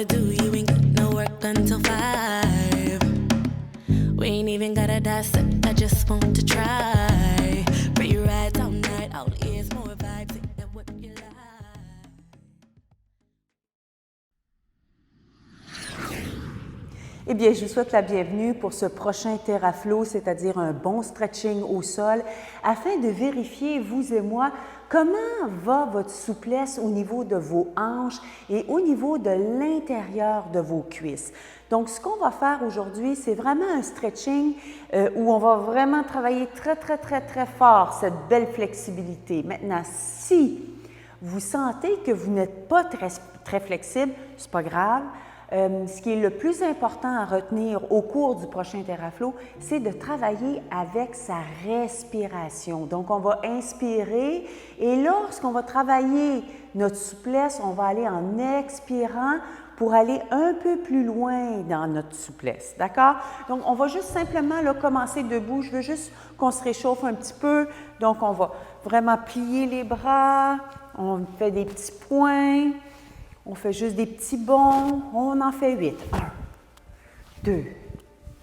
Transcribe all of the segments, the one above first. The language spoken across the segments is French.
wanna do, you ain't got no work until 5. We ain't even gotta dissect, I just want to try. Free rides all night, all ears, more vibes, ain't that what you like? Eh bien, je vous souhaite la bienvenue pour ce prochain TerraFlow, c'est-à-dire un bon stretching au sol, afin de vérifier, vous et moi, comment va votre souplesse au niveau de vos hanches et au niveau de l'intérieur de vos cuisses. Donc, ce qu'on va faire aujourd'hui, c'est vraiment un stretching où on va vraiment travailler très fort cette belle flexibilité. Maintenant, si vous sentez que vous n'êtes pas très flexible, c'est pas grave. Ce qui est le plus important à retenir au cours du prochain TerraFlow, c'est de travailler avec sa respiration. Donc, on va inspirer et lorsqu'on va travailler notre souplesse, on va aller en expirant pour aller un peu plus loin dans notre souplesse, d'accord? Donc, on va juste simplement là, commencer debout. Je veux juste qu'on se réchauffe un petit peu. Donc, on va vraiment plier les bras, on fait des petits points. On fait juste des petits bonds. On en fait 8. 1, 2,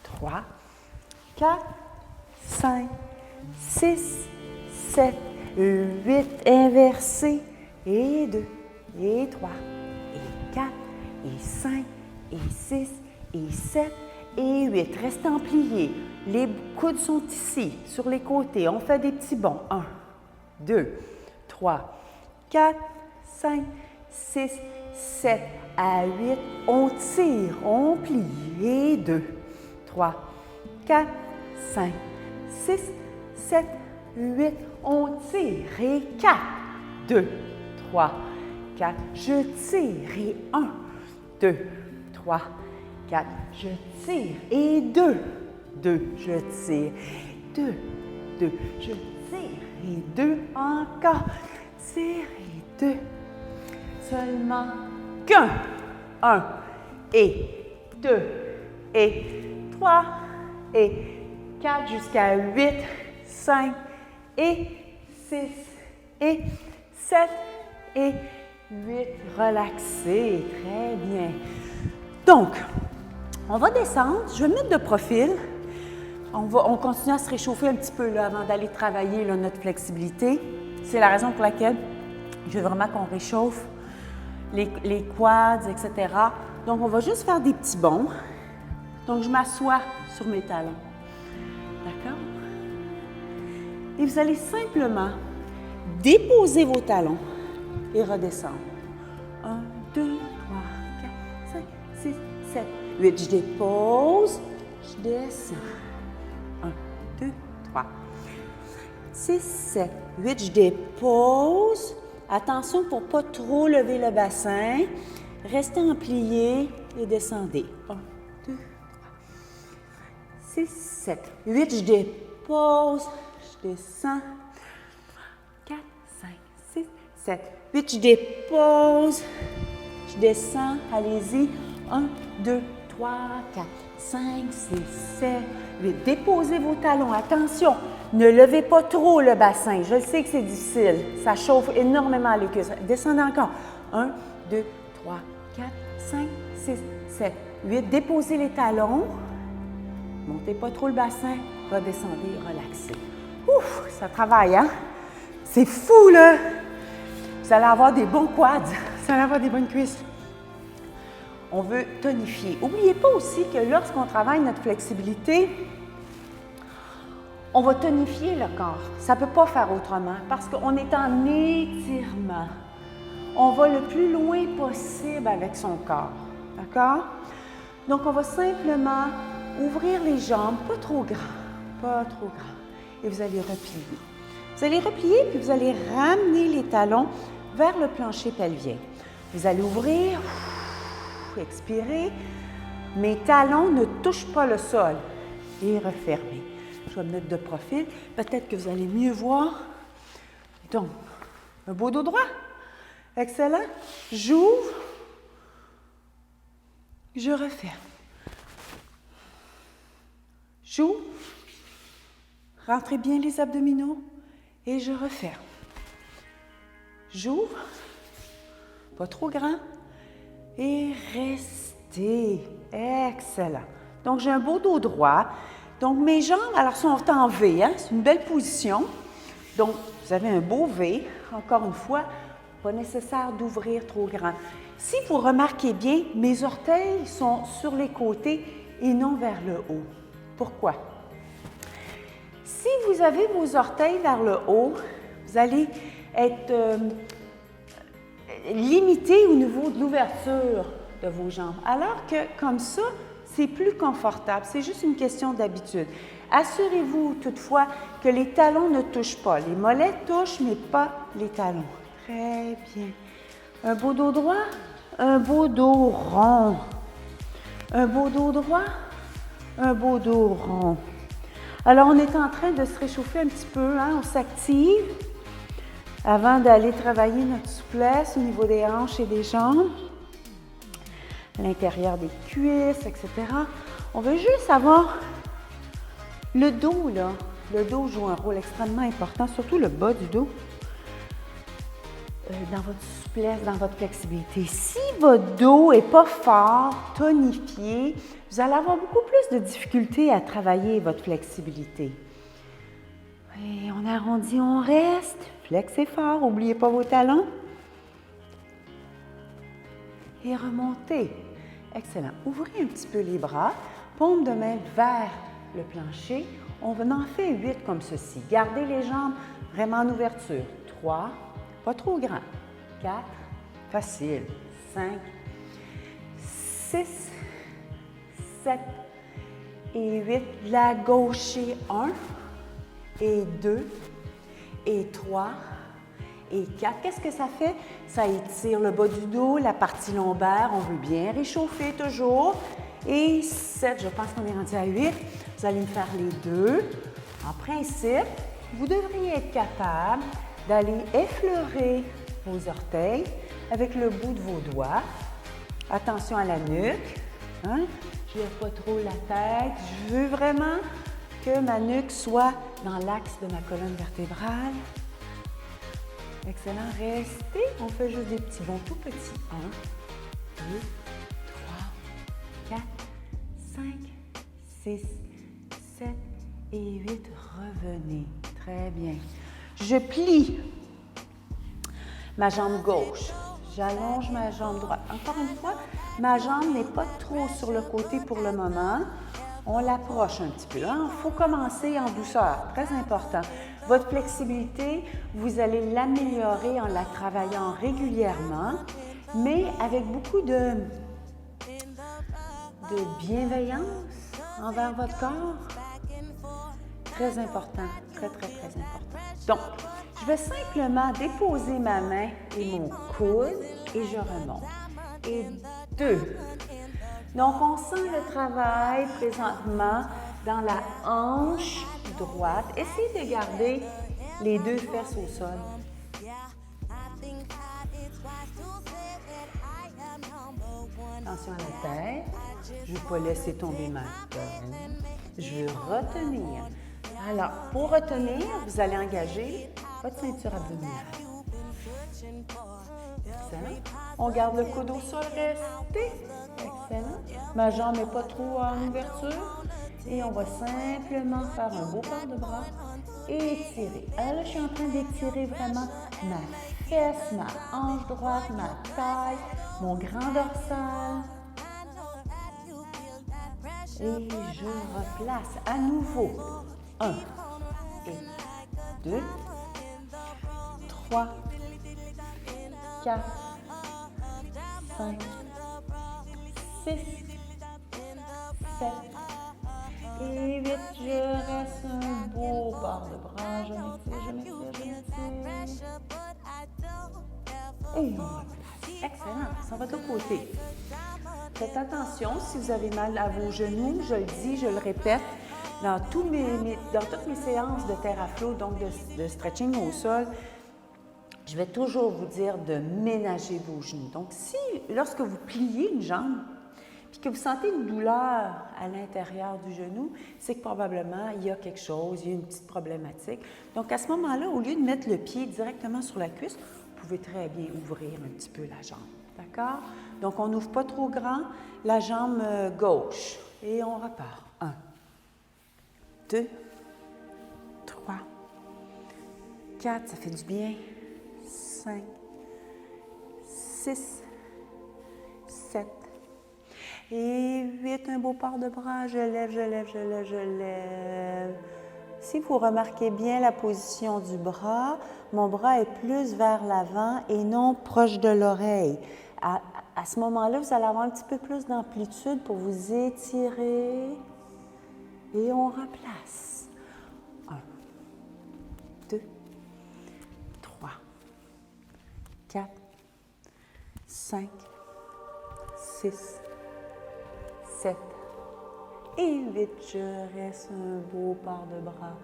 3, 4, 5, 6, 7, 8. Inversé. Et 2, et 3, et 4, et 5, et 6, et 7, et 8. Restant plié. Les coudes sont ici, sur les côtés. On fait des petits bonds. 1, 2, 3, 4, 5, 6, 7 à 8, on tire, on plie, et 2, 3, 4, 5, 6, 7, 8, on tire, et 4, 2, 3, 4, je tire, et 1, 2, 3, 4, je tire, et 2, 2, je tire, 2, 2, je tire, et 2, encore, tire, et 2, seulement qu'un. 1 et 2 et 3 et 4 jusqu'à 8, 5 et 6 et 7 et 8. Relaxez, très bien. Donc, on va descendre. Je vais me mettre de profil. On continue à se réchauffer un petit peu là, avant d'aller travailler là, notre flexibilité. C'est la raison pour laquelle je veux vraiment qu'on réchauffe les quads, etc. Donc, on va juste faire des petits bonds. Donc, je m'assois sur mes talons. D'accord? Et vous allez simplement déposer vos talons et redescendre. 1, 2, 3, 4, 5, 6, 7, 8. Je dépose, je descends. 1, 2, 3, 6, 7, 8. Je dépose. Attention pour ne pas trop lever le bassin. Restez en plié et descendez. 1, 2, 3, 6, 7, 8. Je dépose, je descends. 4, 5, 6, 7, 8. Je dépose, je descends. Allez-y. 1, 2, 3, 4, 5, 6, 7, 8. Déposez vos talons. Attention. Ne levez pas trop le bassin. Je sais que c'est difficile. Ça chauffe énormément les cuisses. Descendez encore. 1, 2, 3, 4, 5, 6, 7, 8. Déposez les talons. Montez pas trop le bassin. Redescendez, relaxez. Ouf, ça travaille, hein? C'est fou, là! Vous allez avoir des bons quads. Vous allez avoir des bonnes cuisses. On veut tonifier. N'oubliez pas aussi que lorsqu'on travaille notre flexibilité, on va tonifier le corps. Ça ne peut pas faire autrement parce qu'on est en étirement. On va le plus loin possible avec son corps. D'accord? Donc, on va simplement ouvrir les jambes, pas trop grand, pas trop grand. Et vous allez replier. Vous allez replier, puis vous allez ramener les talons vers le plancher pelvien. Vous allez ouvrir, expirer. Mes talons ne touchent pas le sol. Et refermer. Je vais me mettre de profil. Peut-être que vous allez mieux voir. Donc, un beau dos droit. Excellent. J'ouvre. Je referme. J'ouvre. Rentrez bien les abdominaux. Et je referme. J'ouvre. Pas trop grand. Et restez. Excellent. Donc, j'ai un beau dos droit. Donc, mes jambes, alors, sont en V, hein? C'est une belle position. Donc, vous avez un beau V. Encore une fois, pas nécessaire d'ouvrir trop grand. Si vous remarquez bien, mes orteils sont sur les côtés et non vers le haut. Pourquoi? Si vous avez vos orteils vers le haut, vous allez être limité au niveau de l'ouverture de vos jambes. Alors que comme ça, c'est plus confortable. C'est juste une question d'habitude. Assurez-vous toutefois que les talons ne touchent pas. Les mollets touchent, mais pas les talons. Très bien. Un beau dos droit, un beau dos rond. Un beau dos droit, un beau dos rond. Alors, on est en train de se réchauffer un petit peu, hein? On s'active avant d'aller travailler notre souplesse au niveau des hanches et des jambes, à l'intérieur des cuisses, etc. On veut juste avoir le dos, là. Le dos joue un rôle extrêmement important, surtout le bas du dos, dans votre souplesse, dans votre flexibilité. Si votre dos n'est pas fort, tonifié, vous allez avoir beaucoup plus de difficultés à travailler votre flexibilité. Et on arrondit, on reste. Flexez fort, n'oubliez pas vos talons. Et remontez. Excellent. Ouvrez un petit peu les bras, paume de main vers le plancher. On en fait 8 comme ceci. Gardez les jambes vraiment en ouverture. 3, pas trop grand. 4, facile. 5, 6, 7 et 8. La gauche et 1 et 2 et 3 et 4. Qu'est-ce que ça fait? Ça étire le bas du dos, la partie lombaire. On veut bien réchauffer toujours. Et 7, je pense qu'on est rendu à 8. Vous allez me faire les deux. En principe, vous devriez être capable d'aller effleurer vos orteils avec le bout de vos doigts. Attention à la nuque. Hein? Je ne lève pas trop la tête. Je veux vraiment que ma nuque soit dans l'axe de ma colonne vertébrale. Excellent. Restez. On fait juste des petits bonds tout petits. 1, 2, 3, 4, 5, 6, 7 et 8. Revenez. Très bien. Je plie ma jambe gauche. J'allonge ma jambe droite. Encore une fois, ma jambe n'est pas trop sur le côté pour le moment. On l'approche un petit peu. Il faut commencer en douceur. Très important. Votre flexibilité, vous allez l'améliorer en la travaillant régulièrement, mais avec beaucoup de bienveillance envers votre corps. Très important. Très, très, très important. Donc, je vais simplement déposer ma main et mon coude et je remonte. Et 2. Donc, on sent le travail présentement dans la hanche droite. Essayez de garder les deux fesses au sol. Attention à la tête. Je ne veux pas laisser tomber ma colonne. Je veux retenir. Alors, pour retenir, vous allez engager votre ceinture abdominale. Excellent. On garde le coude au sol, restez. Excellent. Ma jambe n'est pas trop en ouverture. Et on va simplement faire un beau port de bras et étirer. Alors là, je suis en train d'étirer vraiment ma fesse, ma hanche droite, ma taille, mon grand dorsal. Et je replace à nouveau. 1 et 2, 3, 4, 5, 6, 7 et 8. Je reste un beau port de bras. Je m'étire. Et on replace. Excellent. Ça va de l'autre côté. Faites attention, si vous avez mal à vos genoux, je le dis, je le répète, dans toutes mes séances de TerraFlow, donc de stretching au sol, je vais toujours vous dire de ménager vos genoux. Donc, si, lorsque vous pliez une jambe, puis que vous sentez une douleur à l'intérieur du genou, c'est que probablement il y a quelque chose, il y a une petite problématique. Donc, à ce moment-là, au lieu de mettre le pied directement sur la cuisse, vous pouvez très bien ouvrir un petit peu la jambe. D'accord? Donc, on n'ouvre pas trop grand la jambe gauche. Et on repart. 1, 2, 3, 4, ça fait du bien. 5, 6, 7 et 8. Un beau port de bras. Je lève, je lève, je lève, je lève. Si vous remarquez bien la position du bras, mon bras est plus vers l'avant et non proche de l'oreille. À ce moment-là, vous allez avoir un petit peu plus d'amplitude pour vous étirer. Et on replace. 1, 2, 3, 4, 5, 6, 7 et 8. Je reste un beau port de bras.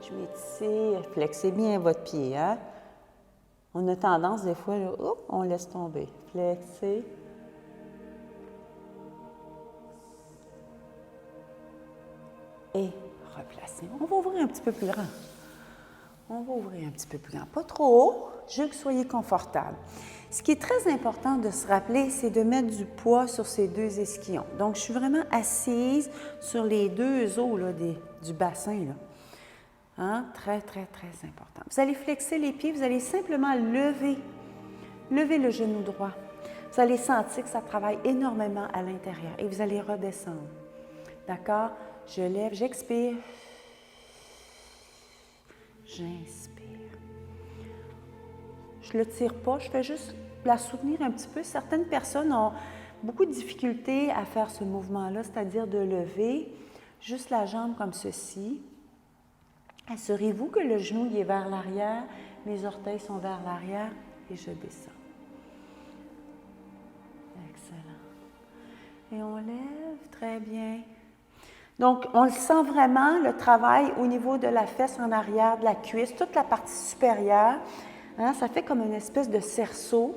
Je m'étire. Flexez bien votre pied. Hein? On a tendance des fois, là, on laisse tomber. Flexez. Et replacer. On va ouvrir un petit peu plus grand. On va ouvrir un petit peu plus grand. Pas trop haut, je veux que vous soyez confortable. Ce qui est très important de se rappeler, c'est de mettre du poids sur ces deux ischions. Donc, je suis vraiment assise sur les deux os là, du bassin. Là. Hein? Très, très, très important. Vous allez flexer les pieds, vous allez simplement lever le genou droit. Vous allez sentir que ça travaille énormément à l'intérieur et vous allez redescendre. D'accord? Je lève, j'expire, j'inspire. Je ne le tire pas, je fais juste la soutenir un petit peu. Certaines personnes ont beaucoup de difficultés à faire ce mouvement-là, c'est-à-dire de lever juste la jambe comme ceci. Assurez-vous que le genou il est vers l'arrière, mes orteils sont vers l'arrière et je descends. Excellent. Et on lève, très bien. Donc, on le sent vraiment, le travail au niveau de la fesse en arrière, de la cuisse, toute la partie supérieure. Hein, ça fait comme une espèce de cerceau.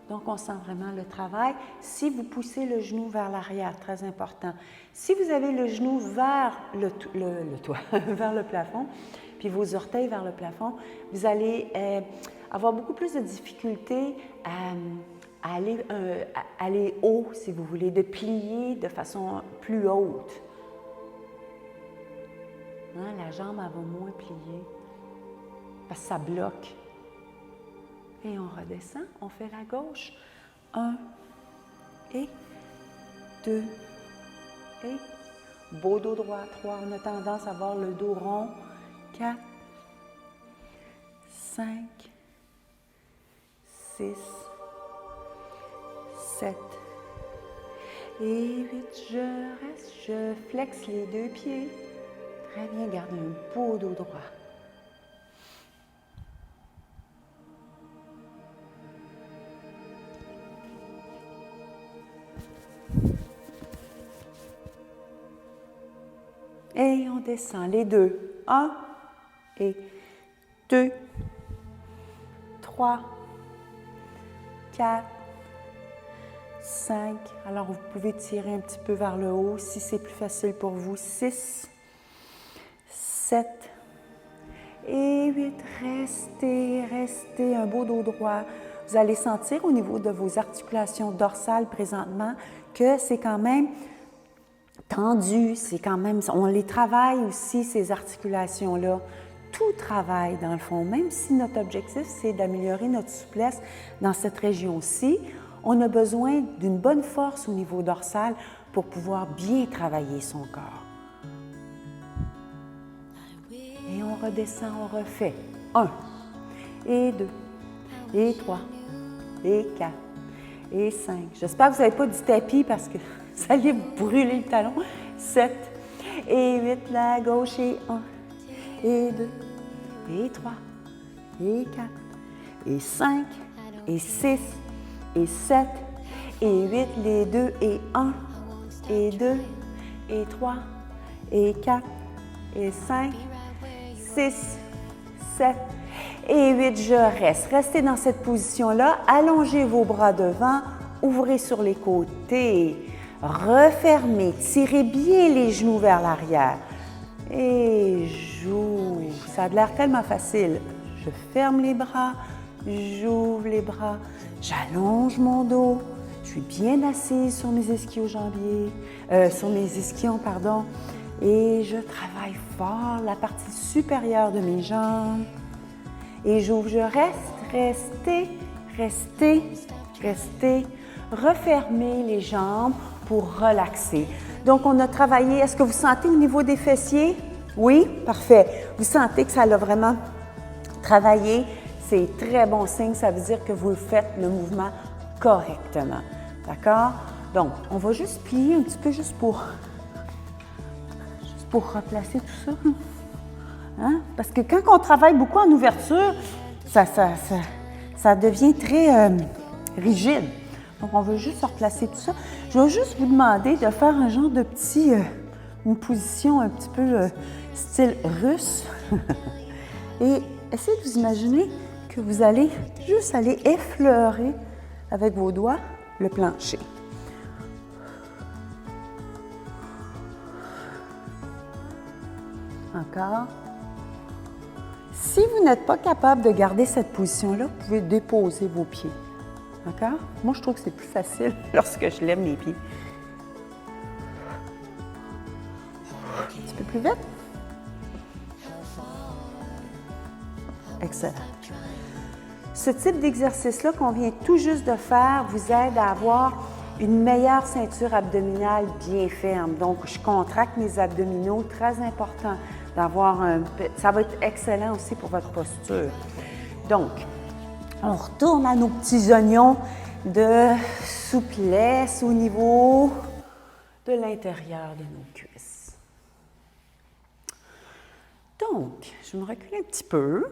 Donc, on sent vraiment le travail. Si vous poussez le genou vers l'arrière, très important. Si vous avez le genou vers le toit, vers le plafond, puis vos orteils vers le plafond, vous allez avoir beaucoup plus de difficultés à aller haut, si vous voulez, de plier de façon plus haute. Hein, la jambe, elle va moins plier parce que ça bloque. Et on redescend, on fait la gauche. 1 et 2 et beau dos droit. 3, on a tendance à avoir le dos rond. 4, 5, 6, 7 et 8. Je reste, je flexe les deux pieds. Très bien, gardez un beau dos droit. Et on descend les deux. 1 et 2, 3, 4, 5. Alors, vous pouvez tirer un petit peu vers le haut si c'est plus facile pour vous. 6, 7 et 8. Restez, restez, un beau dos droit. Vous allez sentir au niveau de vos articulations dorsales présentement que c'est quand même tendu, c'est quand même, on les travaille aussi, ces articulations-là. Tout travaille dans le fond, même si notre objectif, c'est d'améliorer notre souplesse dans cette région-ci, on a besoin d'une bonne force au niveau dorsal pour pouvoir bien travailler son corps. Et on redescend, on refait. 1, et 2, et 3, et 4, et 5. J'espère que vous n'avez pas du tapis parce que vous allez brûler le talon. 7 et 8, la gauche et 1, et 2, et 3, et 4, et 5, et 6, et 7, et 8, les 2, et 1, et 2, et 3, et 4, et 5, 6, 7, et 8, je reste. Restez dans cette position-là, allongez vos bras devant, ouvrez sur les côtés. Refermez, tirez bien les genoux vers l'arrière. Et j'ouvre. Ça a l'air tellement facile. Je ferme les bras, j'ouvre les bras, j'allonge mon dos, suis bien assise sur mes ischio-jambiers, sur mes ischions, pardon, et je travaille fort la partie supérieure de mes jambes. Et j'ouvre, je reste, restez. Refermez les jambes pour relaxer. Donc, on a travaillé, est-ce que vous sentez au niveau des fessiers? Oui? Parfait. Vous sentez que ça l'a vraiment travaillé? C'est très bon signe, ça veut dire que vous faites le mouvement correctement. D'accord? Donc, on va juste plier un petit peu juste pour replacer tout ça. Hein? Parce que quand on travaille beaucoup en ouverture, ça devient très rigide. Donc, on veut juste replacer tout ça. Je vais juste vous demander de faire un genre de une position un petit peu style russe. Et essayez de vous imaginer que vous allez juste aller effleurer avec vos doigts le plancher. Encore. Si vous n'êtes pas capable de garder cette position-là, vous pouvez déposer vos pieds. D'accord? Moi, je trouve que c'est plus facile lorsque je lève mes pieds. Un petit peu plus vite. Excellent. Ce type d'exercice-là qu'on vient tout juste de faire vous aide à avoir une meilleure ceinture abdominale bien ferme. Donc, je contracte mes abdominaux, très important d'avoir ça va être excellent aussi pour votre posture. Donc, on retourne à nos petits oignons de souplesse au niveau de l'intérieur de nos cuisses. Donc, je me recule un petit peu.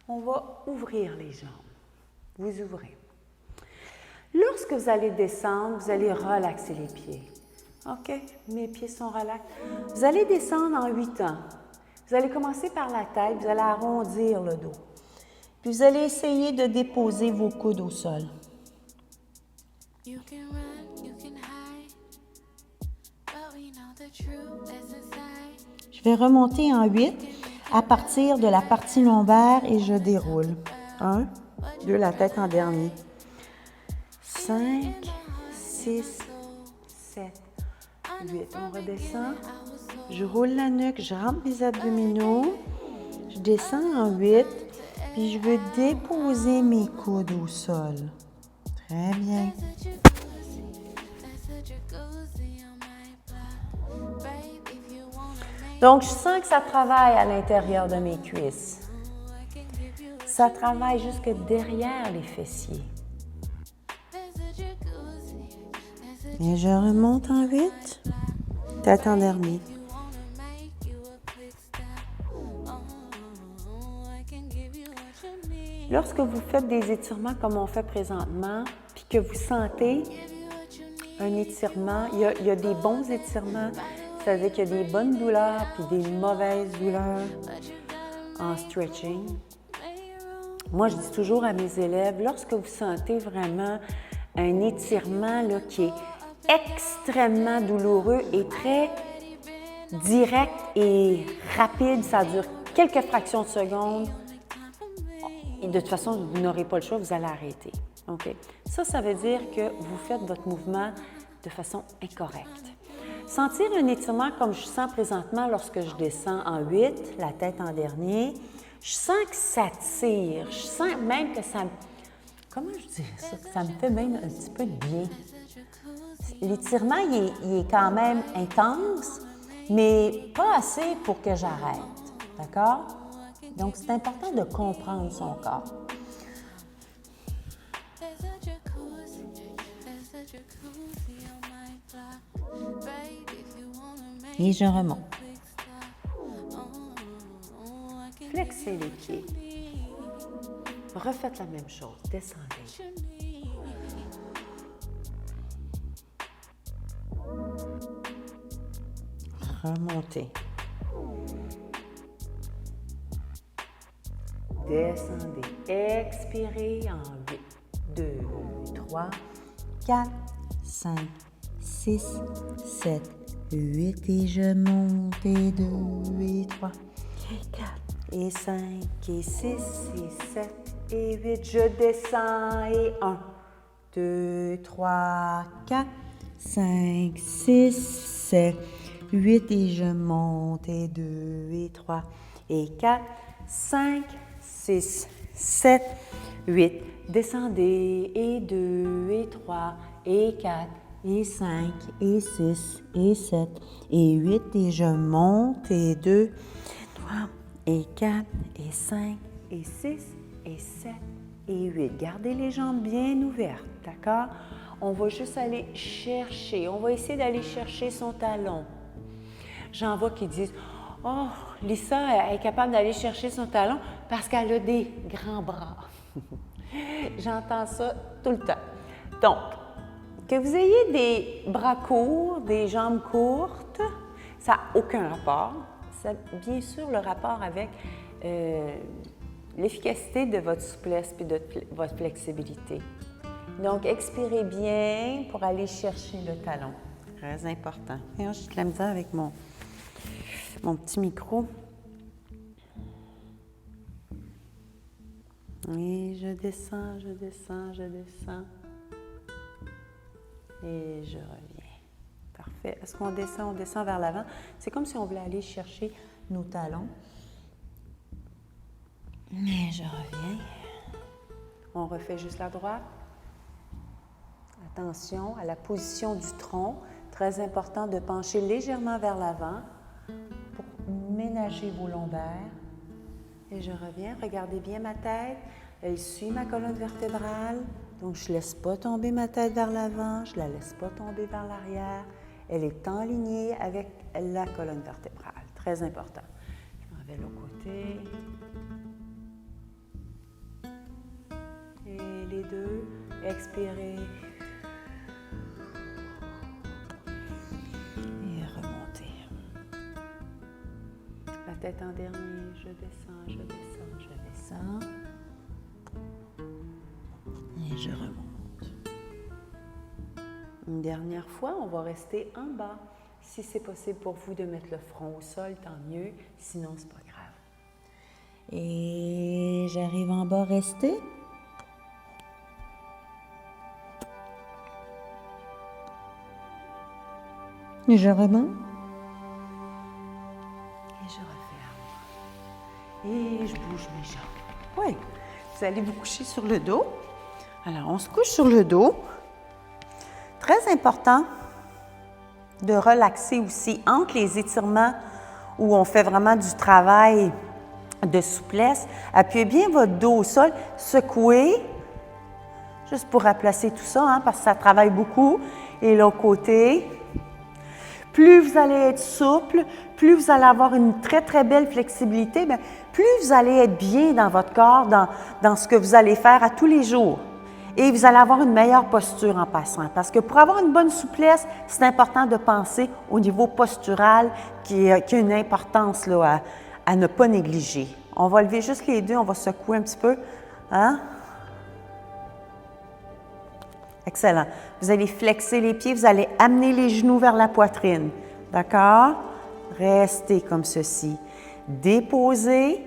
On va ouvrir les jambes. Vous ouvrez. Lorsque vous allez descendre, vous allez relaxer les pieds. OK? Mes pieds sont relax. Vous allez descendre en 8 temps. Vous allez commencer par la tête, vous allez arrondir le dos. Puis vous allez essayer de déposer vos coudes au sol. Je vais remonter en 8 à partir de la partie lombaire et je déroule. 1, 2, la tête en dernier. 5, 6, 7, 8. On redescend. Je roule la nuque, je rentre mes abdominaux. Je descends en 8. Puis je veux déposer mes coudes au sol. Très bien. Donc, je sens que ça travaille à l'intérieur de mes cuisses. Ça travaille jusque derrière les fessiers. Et je remonte en 8. Tête en dernier. Lorsque vous faites des étirements comme on fait présentement, puis que vous sentez un étirement, il y a des bons étirements, c'est-à-dire qu'il y a des bonnes douleurs puis des mauvaises douleurs en stretching. Moi, je dis toujours à mes élèves, lorsque vous sentez vraiment un étirement là, qui est extrêmement douloureux et très direct et rapide, ça dure quelques fractions de secondes, et de toute façon, vous n'aurez pas le choix, vous allez arrêter. OK? Ça veut dire que vous faites votre mouvement de façon incorrecte. Sentir un étirement comme je sens présentement lorsque je descends en 8, la tête en dernier, je sens que ça tire. Je sens même que ça... Comment je dis ça? Ça me fait même un petit peu de bien. L'étirement, il est quand même intense, mais pas assez pour que j'arrête. D'accord? Donc, c'est important de comprendre son corps. Et je remonte. Flexez les pieds. Refaites la même chose. Descendez. Remontez. Descendez. Expirez en 8, 2, 3, 4, 5, 6, 7, 8 et je monte et 2 et 3 et 4 et 5 et 6 et 7 et 8. Je descends et 1, 2, 3, 4, 5, 6, 7, 8 et je monte et 2 et 3 et 4, 5, 6, 7, 8. Descendez et 2 et 3 et 4 et 5 et 6 et 7 et 8 et je monte et 2, 3 et 4 et 5 et 6 et 7 et 8. Gardez les jambes bien ouvertes, d'accord? On va juste aller chercher, on va essayer d'aller chercher son talon. J'en vois qui disent « Oh, Lisa est capable d'aller chercher son talon parce qu'elle a des grands bras. » J'entends ça tout le temps. Donc, que vous ayez des bras courts, des jambes courtes, ça n'a aucun rapport. Ça a bien sûr le rapport avec l'efficacité de votre souplesse et de votre flexibilité. Donc, expirez bien pour aller chercher le talon. Très important. J'ai de la misère avec mon petit micro. Et je descends, je descends, je descends. Et je reviens. Parfait. Est-ce qu'on descend? On descend vers l'avant. C'est comme si on voulait aller chercher nos talons. Et je reviens. On refait juste la droite. Attention à la position du tronc. Très important de pencher légèrement vers l'avant pour ménager vos lombaires. Et je reviens. Regardez bien ma tête. Elle suit ma colonne vertébrale. Donc, je ne laisse pas tomber ma tête vers l'avant. Je ne la laisse pas tomber vers l'arrière. Elle est enlignée avec la colonne vertébrale. Très important. Je m'en vais de l'autre côté. Et les deux. Expirez. Et remontez. La tête en dernier. Je descends, je descends, je descends. Et je remonte. Une dernière fois, on va rester en bas. Si c'est possible pour vous de mettre le front au sol, tant mieux. Sinon, c'est pas grave. Et j'arrive en bas, rester. Et je remonte. Et je referme. Et je bouge mes jambes. Oui, vous allez vous coucher sur le dos. Alors, on se couche sur le dos. Très important de relaxer aussi entre les étirements où on fait vraiment du travail de souplesse. Appuyez bien votre dos au sol, secouez, juste pour replacer tout ça, hein, parce que ça travaille beaucoup. Et l'autre côté, plus vous allez être souple, plus vous allez avoir une très, très belle flexibilité, bien, plus vous allez être bien dans votre corps, dans ce que vous allez faire à tous les jours. Et vous allez avoir une meilleure posture en passant. Parce que pour avoir une bonne souplesse, c'est important de penser au niveau postural qui a une importance là, à ne pas négliger. On va lever juste les deux, on va secouer un petit peu. Hein? Excellent. Vous allez flexer les pieds, vous allez amener les genoux vers la poitrine. D'accord? Restez comme ceci. Déposez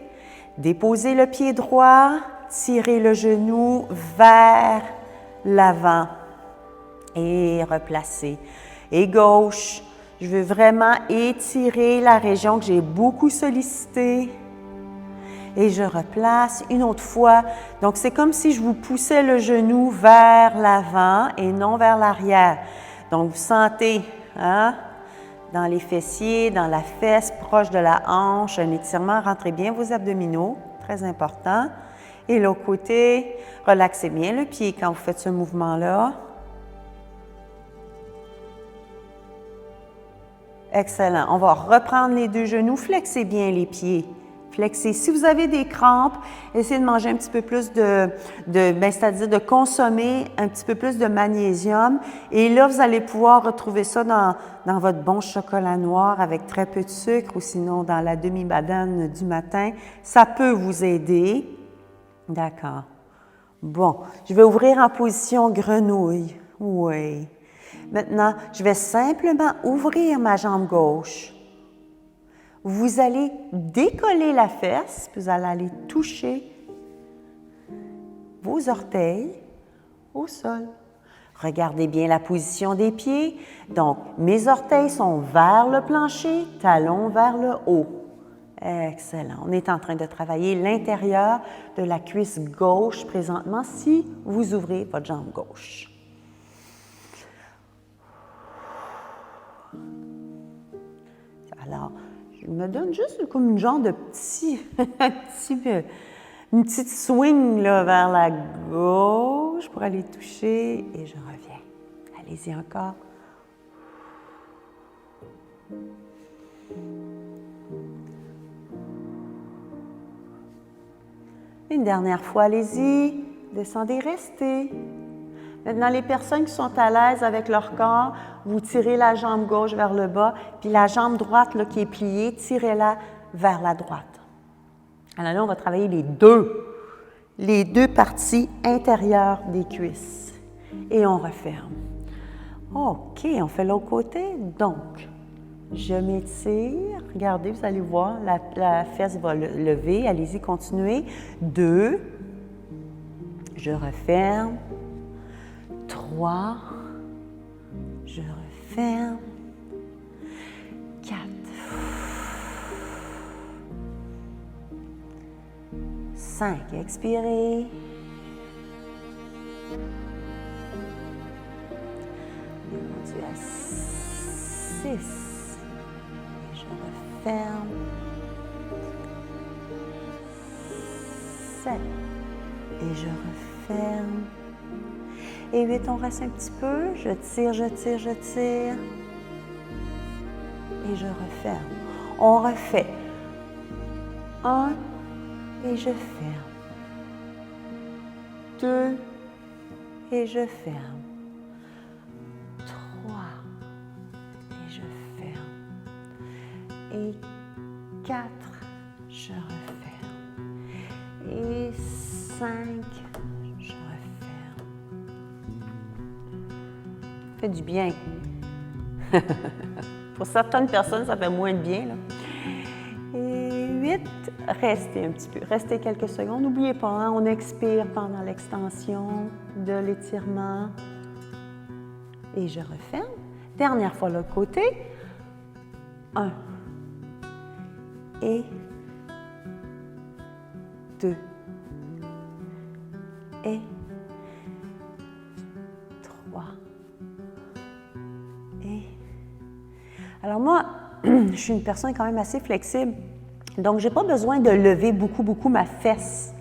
le pied droit. Tirez le genou vers l'avant et replacez. Et gauche, je veux vraiment étirer la région que j'ai beaucoup sollicitée. Et je replace une autre fois. Donc, c'est comme si je vous poussais le genou vers l'avant et non vers l'arrière. Donc, vous sentez hein, dans les fessiers, dans la fesse, proche de la hanche, un étirement. Rentrez bien vos abdominaux, très important. Et l'autre côté, relaxez bien le pied quand vous faites ce mouvement-là. Excellent. On va reprendre les deux genoux. Flexez bien les pieds. Flexez. Si vous avez des crampes, essayez de manger un petit peu plus c'est-à-dire de consommer un petit peu plus de magnésium. Et là, vous allez pouvoir retrouver ça dans votre bon chocolat noir avec très peu de sucre ou sinon dans la demi-banane du matin. Ça peut vous aider. D'accord. Bon, je vais ouvrir en position grenouille. Oui. Maintenant, je vais simplement ouvrir ma jambe gauche. Vous allez décoller la fesse, puis vous allez aller toucher vos orteils au sol. Regardez bien la position des pieds. Donc, mes orteils sont vers le plancher, talons vers le haut. Excellent. On est en train de travailler l'intérieur de la cuisse gauche présentement si vous ouvrez votre jambe gauche. Alors, je me donne juste comme une genre de une petite swing là, vers la gauche pour aller toucher et je reviens. Allez-y encore. Une dernière fois, allez-y. Descendez, restez. Maintenant, les personnes qui sont à l'aise avec leur corps, vous tirez la jambe gauche vers le bas, puis la jambe droite là, qui est pliée, tirez-la vers la droite. Alors là, on va travailler les deux parties intérieures des cuisses. Et on referme. OK, on fait l'autre côté. Donc, je m'étire. Regardez, vous allez voir, la fesse va lever. Allez-y, continuez. 2. Je referme. 3. Je referme. 4. 5. Expirez. On est rendu à 6. Et je referme. 7. Et je referme. Et 8, on reste un petit peu. Je tire, je tire, je tire. Et je referme. On refait. 1. Et je ferme. 2. Et je ferme. 3. Et je ferme. Et 4. Je referme. Et 5. Je referme. Ça fait du bien. Pour certaines personnes, ça fait moins de bien, là. Et 8, restez un petit peu, restez quelques secondes. N'oubliez pas, hein, on expire pendant l'extension de l'étirement. Et je referme. Dernière fois, l'autre côté. 1. Et 2. Et 3. Et... Alors moi, je suis une personne quand même assez flexible, donc je n'ai pas besoin de lever beaucoup ma fesse.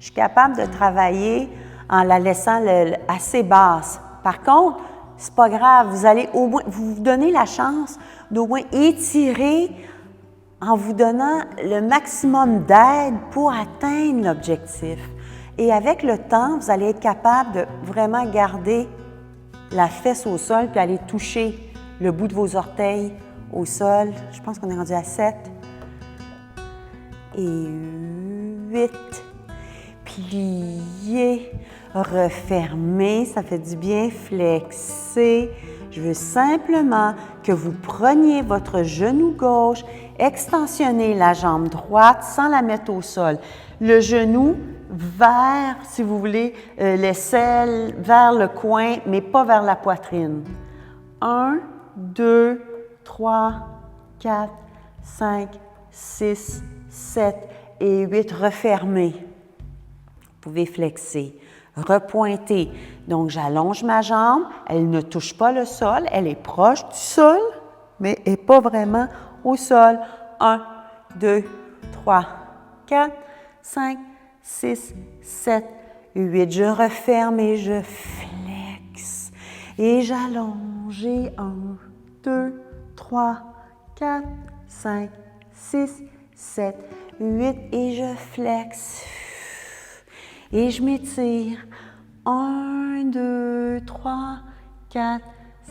Je suis capable de travailler en la laissant assez basse. Par contre, c'est pas grave, vous allez au moins, vous donnez la chance d'au moins étirer en vous donnant le maximum d'aide pour atteindre l'objectif. Et avec le temps, vous allez être capable de vraiment garder la fesse au sol puis aller toucher le bout de vos orteils au sol. Je pense qu'on est rendu à 7. Et 8. Pliez, refermez, ça fait du bien, flexez. Je veux simplement que vous preniez votre genou gauche, extensionnez la jambe droite sans la mettre au sol. Le genou vers, si vous voulez, l'aisselle, vers le coin, mais pas vers la poitrine. 1, 2, 3, 4, 5, 6, 7 et 8. Refermez. Vous pouvez flexer. Repointer. Donc, j'allonge ma jambe. Elle ne touche pas le sol. Elle est proche du sol, mais elle n'est pas vraiment au sol. 1, 2, 3, 4, 5, 6, 7, 8. Je referme et je flexe. Et j'allonge. Et 1, 2, 3, 4, 5, 6, 7, 8. Et je flexe. Et je m'étire. 1, 2, 3, 4,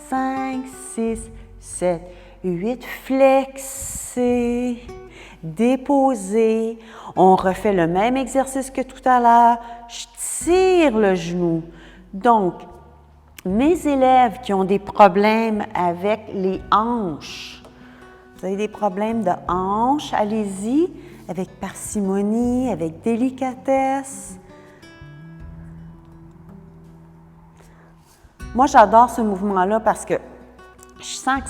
5, 6, 7, 8. Flexez. Déposez. On refait le même exercice que tout à l'heure. Je tire le genou. Donc, mes élèves qui ont des problèmes avec les hanches, vous avez des problèmes de hanches, allez-y avec parcimonie, avec délicatesse. Moi, j'adore ce mouvement-là parce que je sens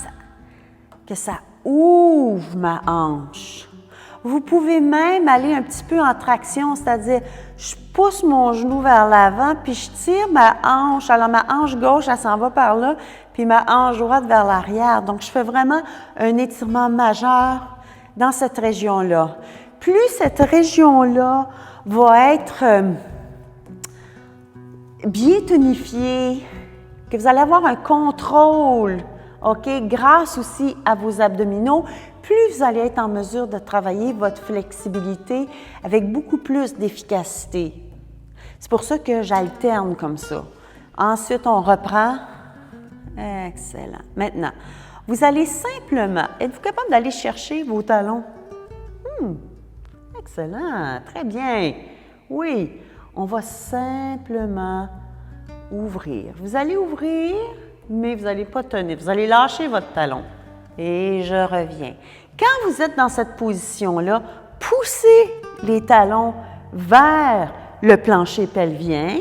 que ça ouvre ma hanche. Vous pouvez même aller un petit peu en traction, c'est-à-dire, je pousse mon genou vers l'avant, puis je tire ma hanche. Alors, ma hanche gauche, elle s'en va par là, puis ma hanche droite vers l'arrière. Donc, je fais vraiment un étirement majeur dans cette région-là. Plus cette région-là va être bien tonifiée, que vous allez avoir un contrôle, OK, grâce aussi à vos abdominaux, plus vous allez être en mesure de travailler votre flexibilité avec beaucoup plus d'efficacité. C'est pour ça que j'alterne comme ça. Ensuite, on reprend. Excellent. Maintenant, vous allez simplement, êtes-vous capable d'aller chercher vos talons? Excellent, très bien. Oui, on va simplement ouvrir. Vous allez ouvrir, mais vous n'allez pas tenir. Vous allez lâcher votre talon. Et je reviens. Quand vous êtes dans cette position-là, poussez les talons vers le plancher pelvien,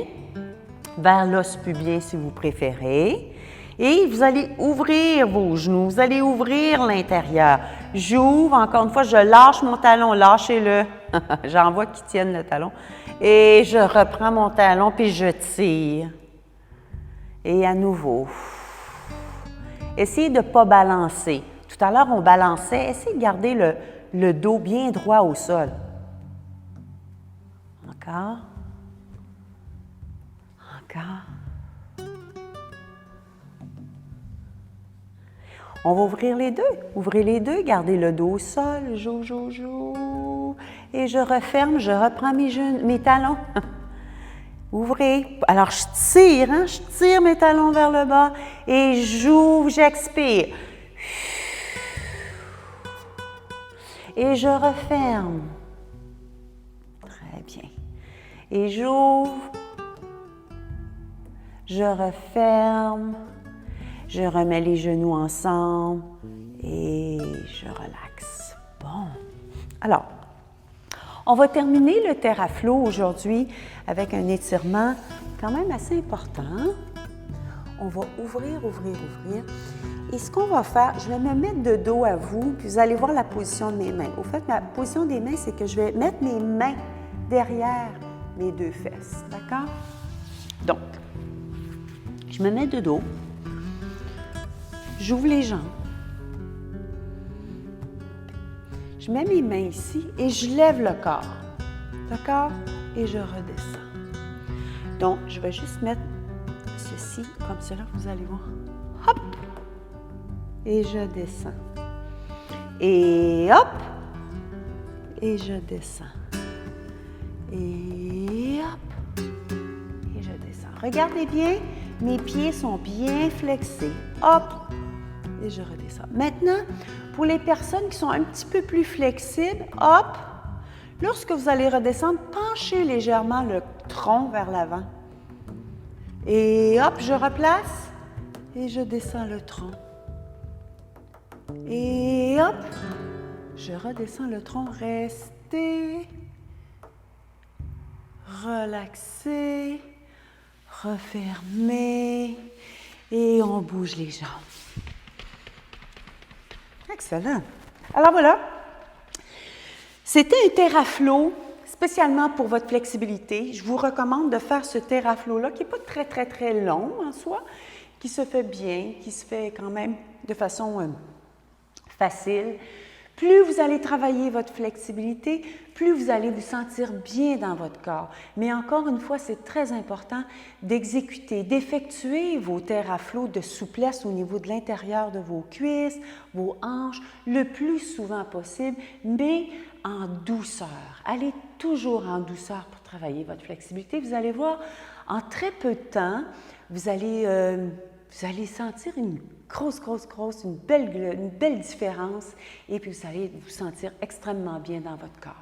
vers l'os pubien si vous préférez. Et vous allez ouvrir vos genoux, vous allez ouvrir l'intérieur. J'ouvre, encore une fois, je lâche mon talon, lâchez-le. J'en vois qui tiennent le talon. Et je reprends mon talon, puis je tire. Et à nouveau. Essayez de ne pas balancer. Tout à l'heure, on balançait. Essayez de garder le dos bien droit au sol. Encore. Encore. On va ouvrir les deux. Ouvrez les deux, gardez le dos au sol. Jou, jou, jou. Et je referme, je reprends mes talons. Ouvrez. Alors, je tire mes talons vers le bas et j'ouvre, j'expire. Et je referme. Très bien. Et j'ouvre. Je referme. Je remets les genoux ensemble et je relaxe. Bon. Alors, on va terminer le TerraFlow aujourd'hui avec un étirement quand même assez important. On va ouvrir, ouvrir, ouvrir. Et ce qu'on va faire, je vais me mettre de dos à vous, puis vous allez voir la position de mes mains. Au fait, ma position des mains, c'est que je vais mettre mes mains derrière mes deux fesses. D'accord? Donc, je me mets de dos. J'ouvre les jambes. Je mets mes mains ici et je lève le corps. D'accord? Et je redescends. Donc, je vais juste mettre ceci comme cela, vous allez voir. Hop! Et je descends. Et hop! Et je descends. Et hop! Et je descends. Regardez bien, mes pieds sont bien flexés. Hop! Et je redescends. Maintenant, pour les personnes qui sont un petit peu plus flexibles, hop! Lorsque vous allez redescendre, penchez légèrement le tronc vers l'avant. Et hop, je replace et je descends le tronc. Et hop, je redescends le tronc. Restez, relaxez, refermez et on bouge les jambes. Excellent. Alors voilà, c'était un TerraFlow spécialement pour votre flexibilité. Je vous recommande de faire ce TerraFlow-là qui n'est pas très, très, très long en soi, qui se fait bien, qui se fait quand même de façon facile. Plus vous allez travailler votre flexibilité, plus vous allez vous sentir bien dans votre corps. Mais encore une fois, c'est très important d'exécuter, d'effectuer vos TerraFlow de souplesse au niveau de l'intérieur de vos cuisses, vos hanches, le plus souvent possible, mais en douceur. Allez toujours en douceur pour travailler votre flexibilité. Vous allez voir, en très peu de temps, vous allez sentir une belle différence et puis vous allez vous sentir extrêmement bien dans votre corps.